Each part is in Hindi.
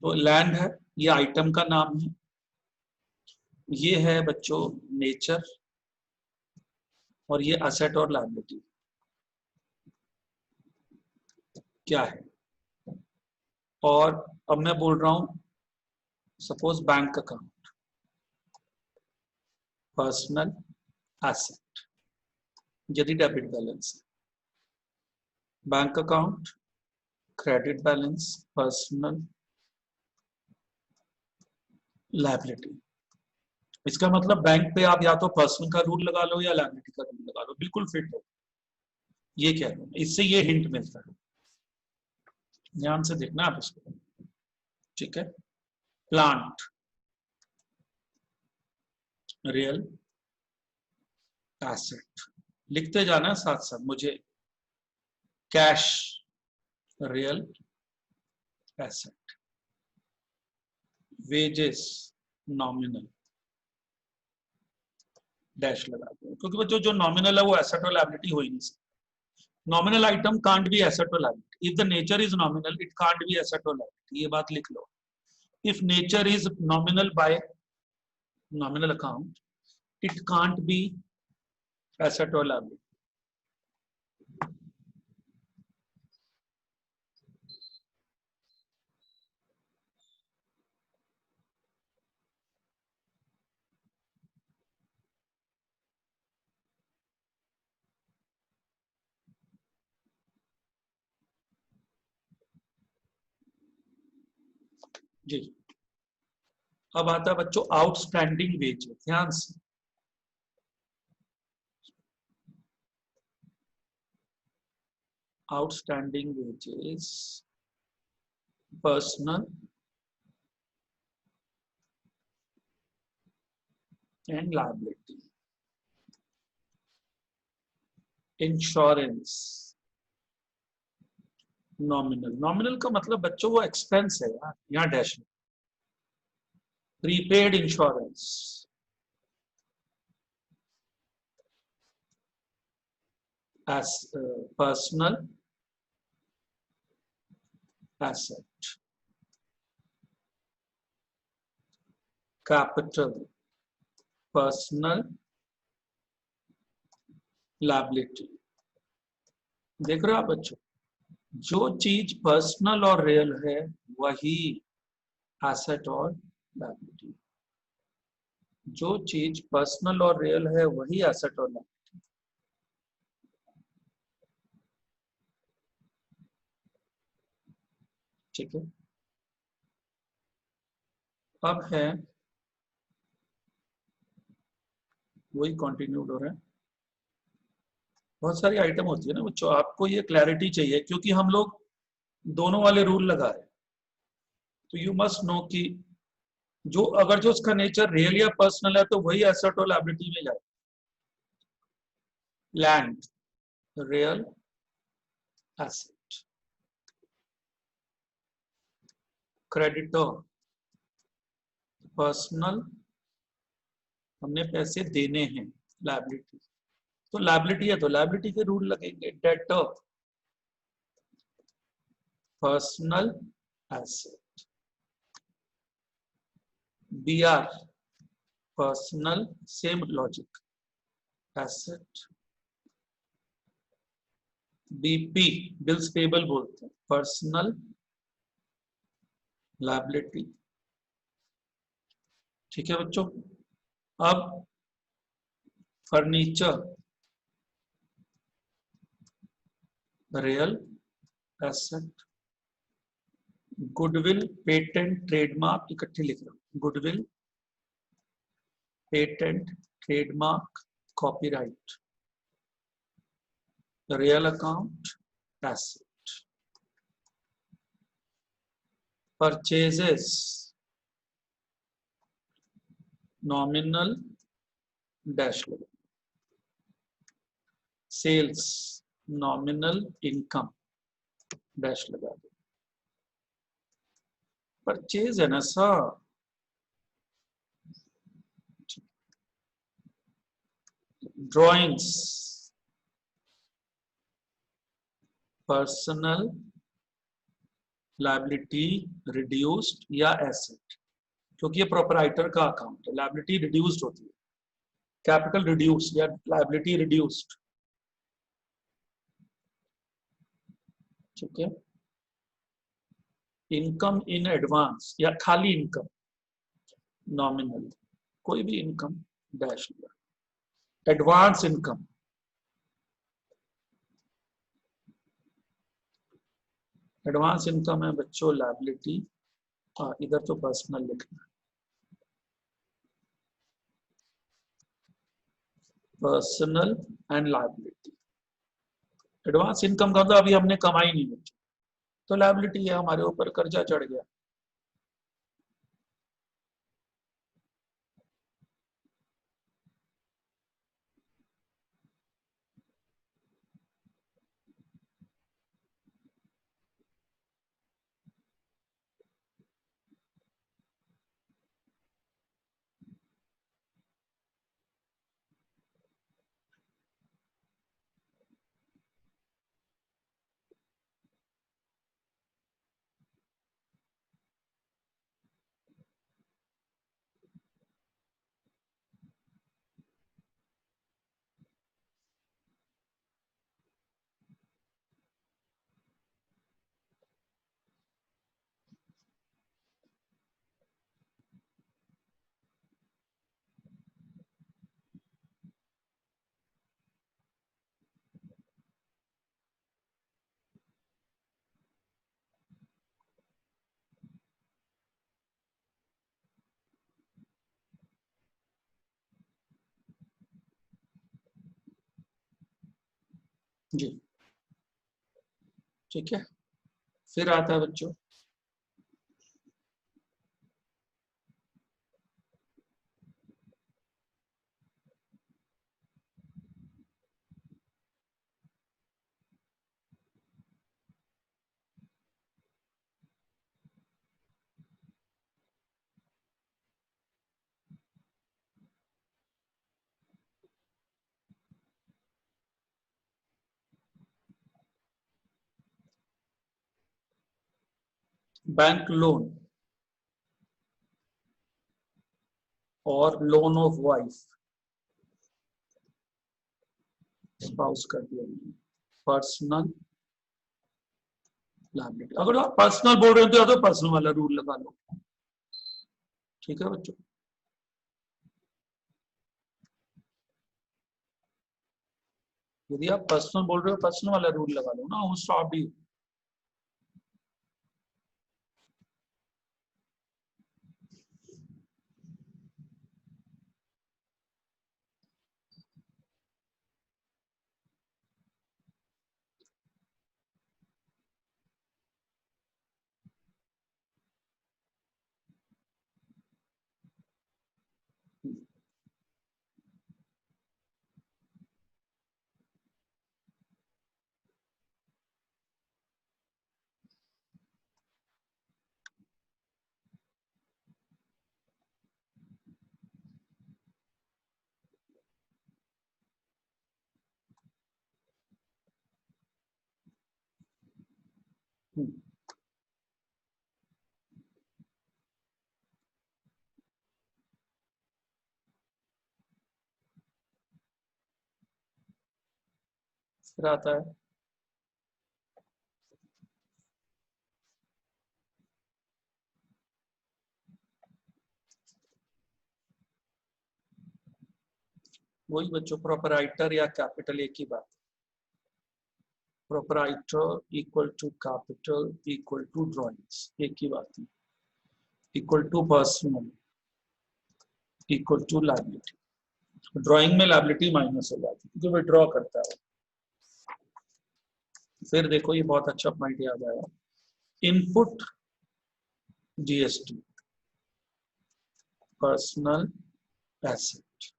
तो लैंड है, ये आइटम का नाम है। ये है बच्चों नेचर, और ये असेट और लायबिलिटी क्या है। और अब मैं बोल रहा हूं suppose bank account, personal asset, यदि डेबिट बैलेंस है। Bank account, credit balance, personal liability. इसका मतलब बैंक पे आप या तो पर्सनल का रूल लगा लो या लायबिलिटी का रूल लगा लो, बिल्कुल फिट हो। ये क्या है, इससे ये हिंट मिलता है, ध्यान से देखना आप इसको। ठीक है, प्लांट, रियल एसेट, लिखते जाना साथ साथ मुझे। Cash, real asset. Wages, nominal, dash लगा दो, क्योंकि बच्चों जो नॉमिनल है वो एसेट और लायबिलिटी हो ही नहीं सकता। Nominal item can't be asset और liability. If the nature is nominal it can't be asset और लायबिलिटी, ये बात लिख लो। If nature is nominal by nominal account it can't be asset और लायबिलिटी। जी, अब आता है बच्चों आउटस्टैंडिंग वेज, ध्यान से। Outstanding wages, personal and liability. Insurance, nominal. Nominal का मतलब बच्चों वो एक्सपेंस है यार, यहाँ dash. Prepaid insurance, as personal asset, capital, personal liability। देख रहे हो आप बच्चों, जो चीज पर्सनल और रियल है वही एसेट और लायबिलिटी। जो चीज पर्सनल और रियल है वही एसेट और लायबिलिटी। ठीक है, अब है वही कंटिन्यूड हो रहा है। बहुत सारी आइटम होती है ना बच्चों, आपको ये क्लैरिटी चाहिए क्योंकि हम लोग दोनों वाले रूल लगा रहे हैं। तो यू मस्ट नो कि जो अगर जो उसका नेचर रियल या पर्सनल है तो वही एसेट और लायबिलिटी में जाए। Land, real asset. Creditor, personal, हमने पैसे देने हैं, लायबिलिटी। तो लायबिलिटी है तो लायबिलिटी के रूल लगेंगे। Debtor, personal asset. BR, personal, same logic, asset. BP, bills payable बोलते हैं, पर्सनल लायबिलिटी। ठीक है बच्चों, अब furniture, real asset. Goodwill, patent, trademark, इकट्ठे लिख रहा हूं। Goodwill, patent, trademark, copyright. Real account, asset. Purchases, nominal, dash लगा। सेल्स, नॉमिनल इनकम, डैश लगा दो। परचेज है ना sir. Drawings, personal liability reduced या एसेट, क्योंकि ये प्रोपराइटर का अकाउंट है, लायबिलिटी रिड्यूस्ड होती है, कैपिटल रिड्यूस्ड या लायबिलिटी रिड्यूस्ड। ठीक है, इनकम इन एडवांस या खाली इनकम, नॉमिनल, कोई भी इनकम डैश लिया, एडवांस इनकम, एडवांस इनकम है बच्चों लायबिलिटी, इधर तो पर्सनल लिखना, personal and liability. Advance income का मतलब अभी हमने कमाई नहीं बची, तो लायबिलिटी है, हमारे ऊपर कर्जा चढ़ गया। जी ठीक है, फिर आता है बच्चों बैंक लोन और लोन ऑफ वाइफ, स्पाउस कर दिया, पर्सनल लायबिलिटी। अगर आप पर्सनल बोल रहे हो तो पर्सनल वाला रूल लगा लो। ठीक है बच्चों, यदि आप पर्सनल बोल रहे हो पर्सनल वाला रूल लगा लो ना, स्टॉप भी। फिर आता है वही बच्चों, प्रोपराइटर या कैपिटल एक ही बात, proprietor equal to capital equal to drawings, एक ही बात है, equal to personal equal to liability. Drawing में लायबिलिटी माइनस हो जाती है जो विड्रॉ करता है। फिर देखो ये बहुत अच्छा पॉइंट याद आया, input GST, personal asset,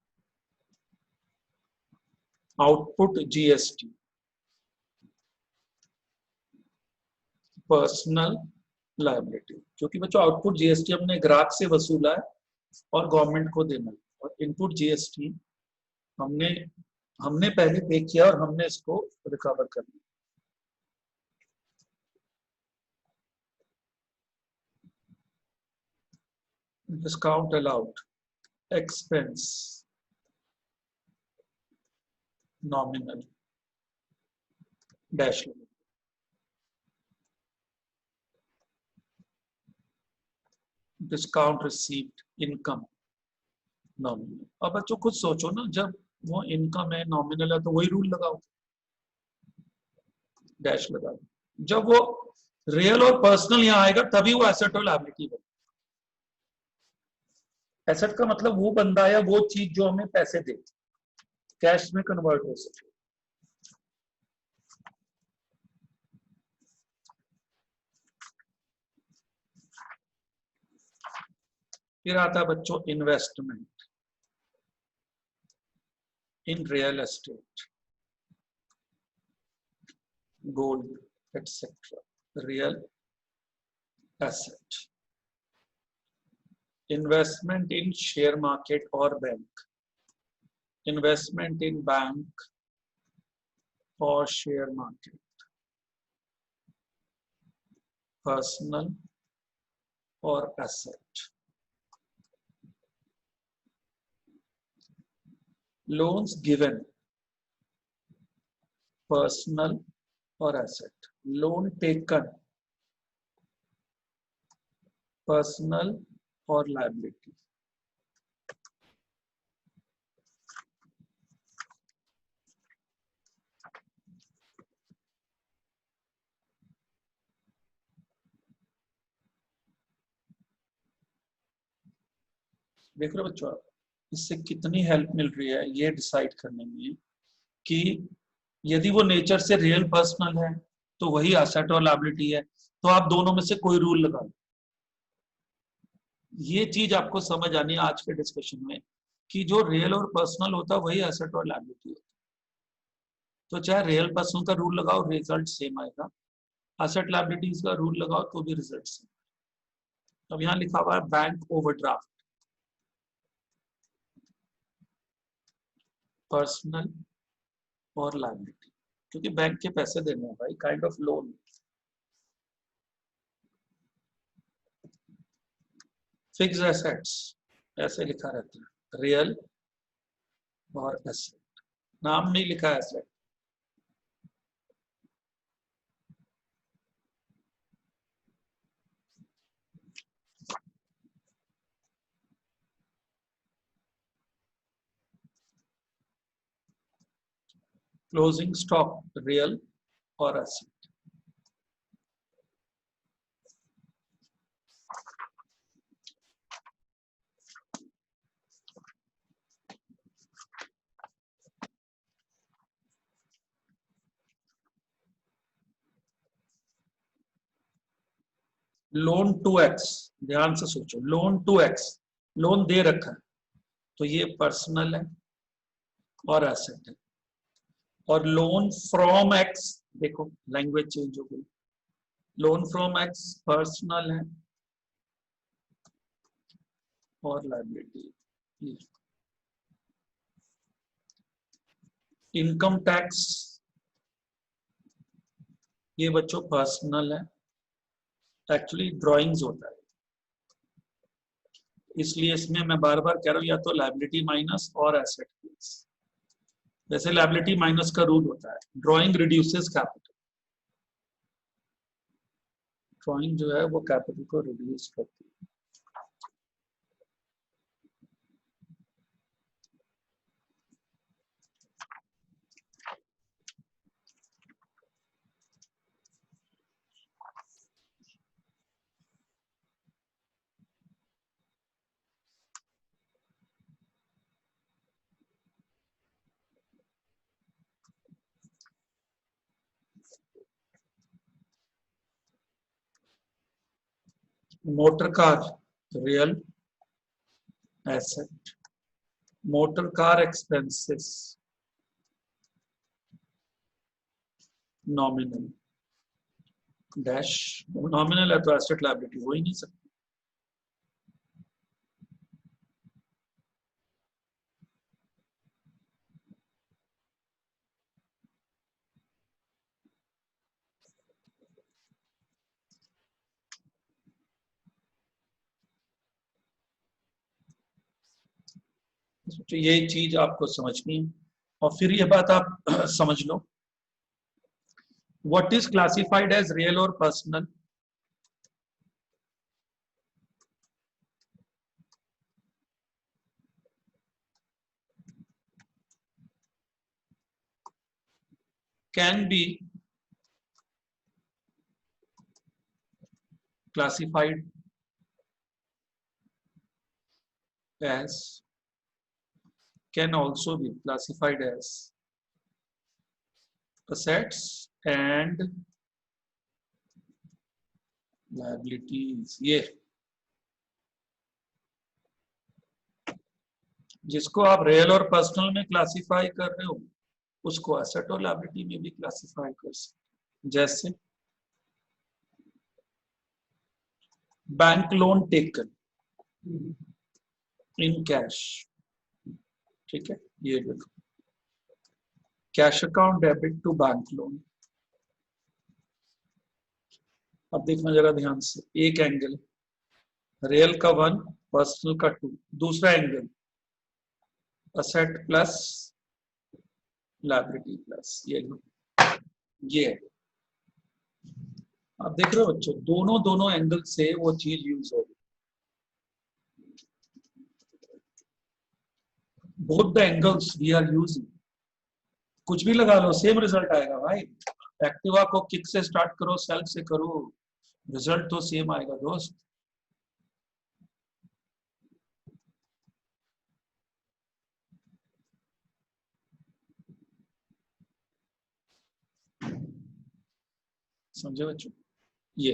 output GST, personal liability. क्योंकि बच्चों आउटपुट जीएसटी हमने ग्राहक से वसूला है और गवर्नमेंट को देना है, और इनपुट जीएसटी हमने हमने पहले पे किया और हमने इसको रिकवर कर लिया। discount allowed, expense, nominal, dash line. Discount received, income, nominal. अब बच्चों खुद सोचो ना, जब वो इनकम है, नॉमिनल है, तो वही रूल लगाओ, डैश लगाओ. जब वो रियल और पर्सनल यहाँ आएगा तभी वो एसेट और लायबिलिटी बने. एसेट का मतलब वो बंदा या वो चीज जो हमें पैसे दे, कैश में कन्वर्ट हो सके. फिर आता है बच्चों investment in real estate, gold, etc. Real asset. Investment in share market or bank. Investment in bank or share market. Personal or asset. Loans given. Personal or asset. Loan taken. Personal or liability. देख रहे हो बच्चों, इससे कितनी हेल्प मिल रही है ये डिसाइड करने में कि यदि वो नेचर से रियल पर्सनल है तो वही एसेट और लायबिलिटी है, तो आप दोनों में से कोई रूल लगा लो. ये चीज आपको समझ आनी है आज के डिस्कशन में कि जो रियल और पर्सनल होता है वही एसेट और लायबिलिटी होता है. तो चाहे रियल पर्सनल का रूल लगाओ, रिजल्ट सेम आएगा. एसेट लायबिलिटीज का रूल लगाओ तो भी रिजल्ट सेम. अब यहाँ लिखा हुआ है बैंक ओवरड्राफ्ट, पर्सनल और लायबिलिटी, क्योंकि बैंक के पैसे देने हैं भाई, kind of loan. Fix assets ऐसे लिखा रहता है, रियल और एसेट, नाम नहीं लिखा है एसेट. क्लोजिंग स्टॉक रियल और एसेट. लोन टू एक्स, ध्यान से सोचो, लोन टू एक्स, लोन दे रखा है तो ये पर्सनल है और एसेट है. और लोन फ्रॉम एक्स, देखो लैंग्वेज चेंज हो गई, लोन फ्रॉम एक्स पर्सनल है और लायबिलिटी. इनकम टैक्स ये बच्चों पर्सनल है, एक्चुअली ड्राइंग्स होता है, इसलिए इसमें मैं बार बार कह रहा हूं या तो लायबिलिटी माइनस और एसेट प्लस. वैसे लायबिलिटी माइनस का रूल होता है, ड्राइंग रिड्यूसेस कैपिटल. ड्राइंग जो है वो कैपिटल को रिड्यूस करती है. Motor car real asset. Motor car expenses nominal, dash. Nominal है तो एसेट लायबिलिटी हो ही नहीं सकती. तो ये चीज आपको समझनी है और फिर ये बात आप समझ लो, what is classified as real और personal? Can be classified as, can also be classified as assets and liabilities. ये जिसको आप रियल और पर्सनल में क्लासिफाई कर रहे हो उसको एसेट और लायबिलिटी में भी क्लासिफाई कर सकते, जैसे bank loan taken in cash, ठीक है, ये देखो cash account debit to bank loan. अब देखना जरा ध्यान से, एक एंगल रियल का 1, पर्सनल का 2, दूसरा angle asset plus liability plus ये है। आप देख रहे हो बच्चों, दोनों एंगल से वो चीज यूज हो रही, both the angles we are using. कुछ भी लगा लो सेम रिजल्ट आएगा भाई। एक्टिवा को किक से स्टार्ट करो, सेल्फ से करो, रिजल्ट तो सेम आएगा दोस्त। समझे बच्चों? ये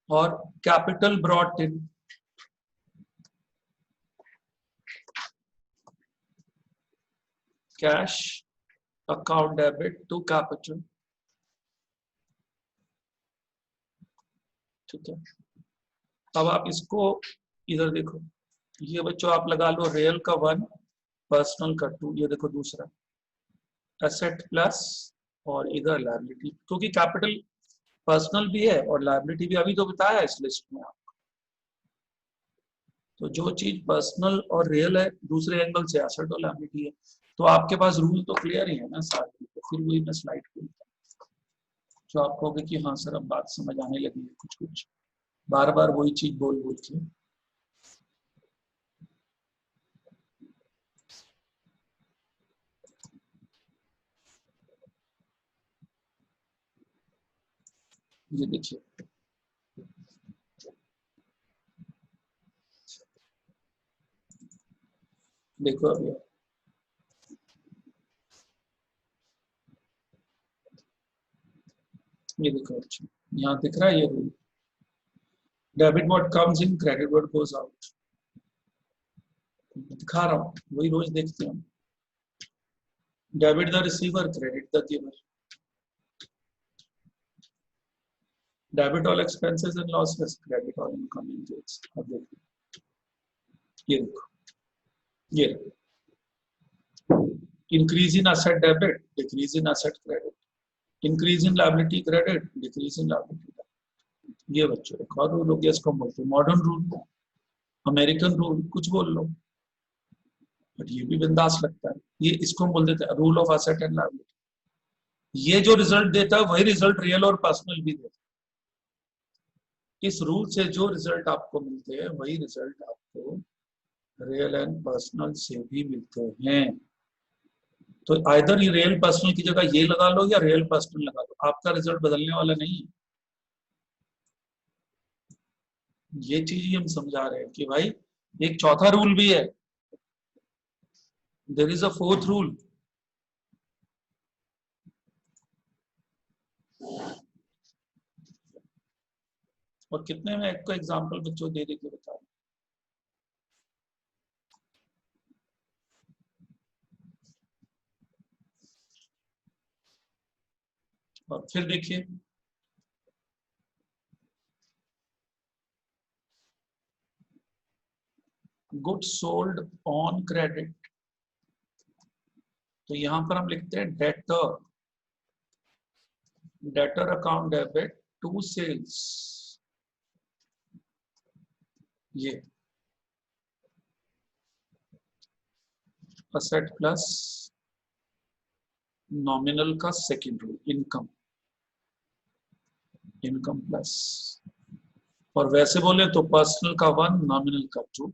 और capital brought in, cash account debit to capital, ठीक है। अब आप इसको इधर देखो, ये बच्चों आप लगा लो रियल का 1, पर्सनल का 2, ये देखो दूसरा एसेट प्लस और इधर लायबिलिटी, क्योंकि कैपिटल पर्सनल भी है और लायबिलिटी भी अभी तो बताया इस लिस्ट में आप। तो जो चीज पर्सनल और रियल है दूसरे एंगल से एसेट और लायबिलिटी है, तो आपके पास रूल तो क्लियर ही है ना सारे। तो फिर वही मैं स्लाइड खोलता हूं, जो आप कहोगे कि हाँ सर अब बात समझ आने लगी है, कुछ कुछ बार बार वही चीज बोल बोल के। ये देखिए, देखो अभी ये देखो, अच्छा यहाँ दिख रहा है ये rule, debit what comes in, credit what goes out. दिखा रहा हूँ, वही रोज देखते हैं। Debit the receiver, credit the giver, debit all expenses and losses, credit all income and gains. अब देखो, ये देखो, ये increase in asset debit, decrease in asset credit, increase in liability credit, decrease in liability. ये बच्चों एक और रूल हो गया, इसको बोलते हैं मॉडर्न रूल, अमेरिकन रूल, कुछ बोल लो, बट ये भी बिंदास लगता है। ये इसको हम बोल देते हैं rule of asset and liability. ये जो रिजल्ट देता है वही रिजल्ट रियल और पर्सनल भी देता है। इस रूल से जो रिजल्ट आपको मिलते हैं वही रिजल्ट आपको रियल एंड पर्सनल से भी मिलते हैं। तो आइदर ये रियल पर्सनल की जगह ये लगा लो या रियल पर्सनल लगा लो, आपका रिजल्ट बदलने वाला नहीं है। ये चीज ही हम समझा रहे हैं कि भाई एक चौथा रूल भी है, there is a fourth rule. और कितने में एक को एग्जांपल बच्चों दे के बता, और फिर देखिए गुड्स सोल्ड ऑन क्रेडिट, तो यहां पर हम लिखते हैं debtor debtor account debit to sales, ये असेट प्लस नॉमिनल का second rule, income, income plus, और वैसे बोले तो पर्सनल का 1, नॉमिनल का 2,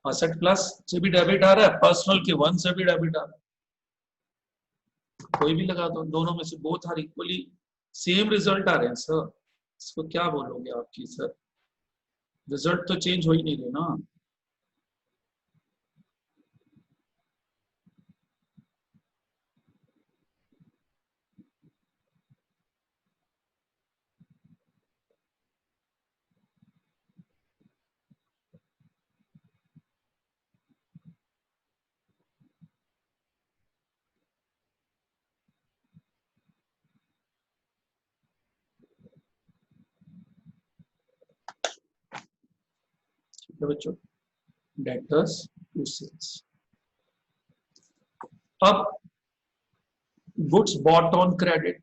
असेट प्लस से भी डेबिट आ रहा है, पर्सनल के 1 से भी डेबिट आ रहा है, कोई भी लगा दो, दोनों में से both are equally same result आ रहे हैं सर, इसको क्या बोलोगे आपकी सर, रिजल्ट तो चेंज हो ही नहीं रहे ना। ठीक है बच्चों, डेटर्स टू सेल्स। अब गुड्स बॉट ऑन क्रेडिट,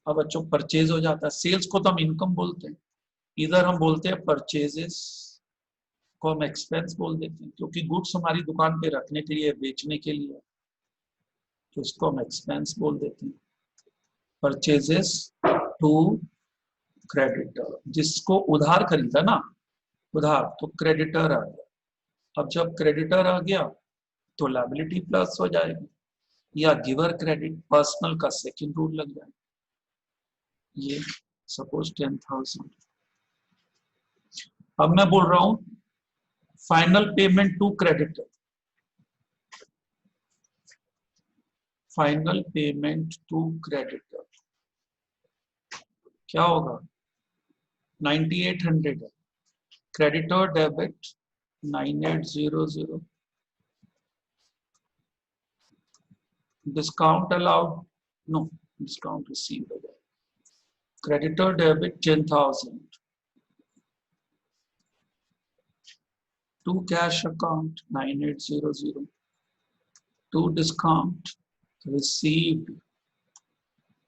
अब बच्चों परचेज हो जाता है, सेल्स को तो हम इनकम बोलते हैं, इधर हम बोलते हैं परचेजेस को हम एक्सपेंस बोल देते हैं, क्योंकि गुड्स हमारी दुकान पे रखने के लिए, बेचने के लिए, तो इसको हम एक्सपेंस बोल देते हैं। परचेजेस टू क्रेडिटर, जिसको उधार खरीदा ना, उधार, तो क्रेडिटर आ गया। अब जब क्रेडिटर आ गया तो लायबिलिटी प्लस हो जाएगी, या गिवर क्रेडिट, पर्सनल का सेकंड रूल लग जाएगा। ये सपोज 10,000, अब मैं बोल रहा हूं final payment to creditor, final payment to creditor क्या होगा, 9800 है, creditor debit 9800, discount allowed, no, discount received हो जाएगा, creditor debit 10,000 to cash account 9800 to discount received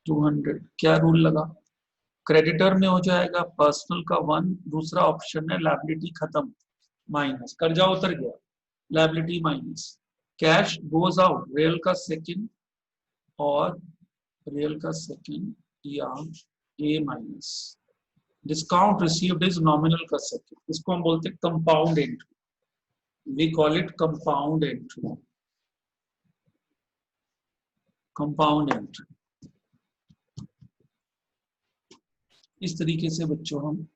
200, क्या रूल लगा, क्रेडिटर में हो जाएगा पर्सनल का 1, दूसरा ऑप्शन है लायबिलिटी खत्म, माइनस, कर्जा उतर गया, liability minus, cash goes out, real का सेकंड, और रियल का सेकंड या a minus, discount received is nominal का सेकंड, इसको हम बोलते हैं compound entry, we call it compound entry, compound entry। इस तरीके से बच्चों हम